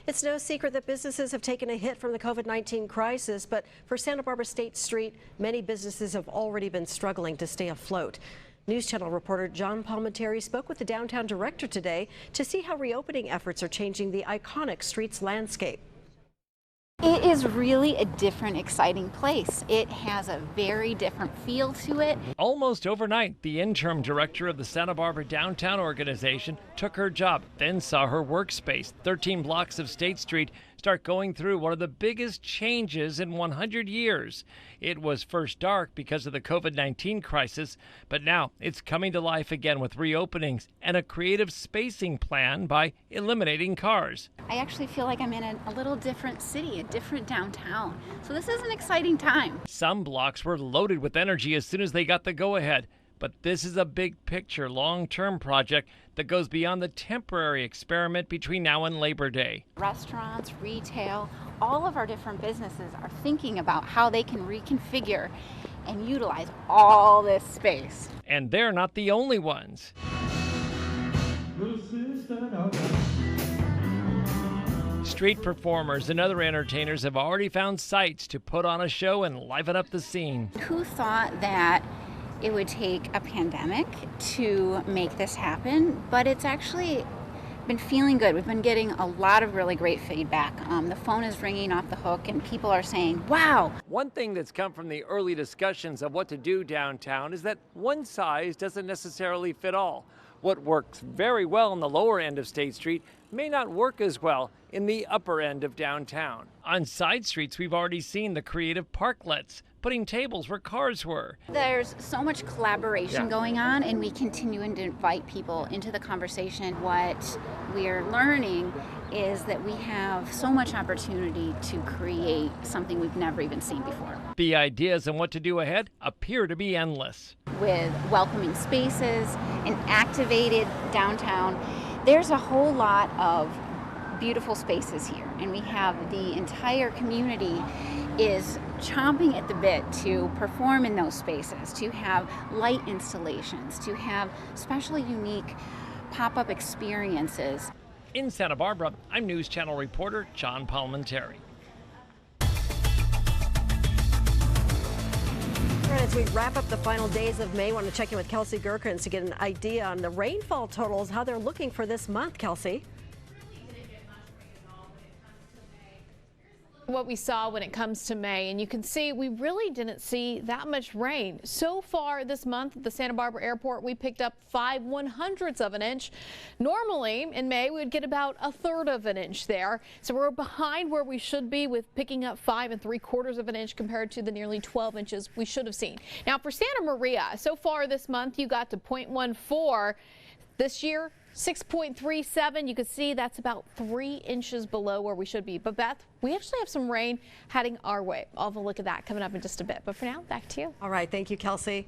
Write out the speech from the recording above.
It's no secret that businesses have taken a hit from the COVID-19 crisis, but for Santa Barbara State Street, many businesses have already been struggling to stay afloat. News Channel reporter John Palminteri spoke with the downtown director today to see how reopening efforts are changing the iconic street's landscape. It is really a different, exciting place. It has a very different feel to it. Almost overnight, the interim director of the Santa Barbara Downtown Organization took her job, then saw her workspace, 13 blocks of State Street, start going through one of the biggest changes in 100 years. It was first dark because of the COVID-19 crisis, but now it's coming to life again with reopenings and a creative spacing plan by eliminating cars. I actually feel like I'm in a little different city, a different downtown. So this is an exciting time. Some blocks were loaded with energy as soon as they got the go-ahead. But this is a big picture, long-term project that goes beyond the temporary experiment between now and Labor Day. Restaurants, retail, all of our different businesses are thinking about how they can reconfigure and utilize all this space. And they're not the only ones. Street performers and other entertainers have already found sites to put on a show and liven up the scene. Who thought that it would take a pandemic to make this happen? But it's actually been feeling good. We've been getting a lot of really great feedback. The phone is ringing off the hook and people are saying, wow. One thing that's come from the early discussions of what to do downtown is that one size doesn't necessarily fit all. What works very well on the lower end of State Street may not work as well in the upper end of downtown. On side streets, we've already seen the creative parklets, putting tables where cars were. There's so much collaboration going on, and we continue to invite people into the conversation. What we're learning is that we have so much opportunity to create something we've never even seen before. The ideas on what to do ahead appear to be endless. With welcoming spaces, an activated downtown, there's a whole lot of beautiful spaces here, and we have the entire community is chomping at the bit to perform in those spaces, to have light installations, to have special, unique pop-up experiences. In Santa Barbara, I'm News Channel reporter John Palminteri. As we wrap up the final days of May, I want to check in with Kelsey Gherkins to get an idea on the rainfall totals, how they're looking for this month. Kelsey. What we saw when it comes to May, and you can see we really didn't see that much rain. So far this month at the Santa Barbara Airport, we picked up 5/100ths of an inch. Normally in May, we would get about 1/3 of an inch there. So we're behind where we should be with picking up 5 3/4 of an inch compared to the nearly 12 inches we should have seen. Now for Santa Maria, so far this month, you got to 0.14. This year, 6.37. You can see that's about 3 inches below where we should be. But Beth, we actually have some rain heading our way. I'll have a look at that coming up in just a bit. But for now, back to you. All right. Thank you, Kelsey.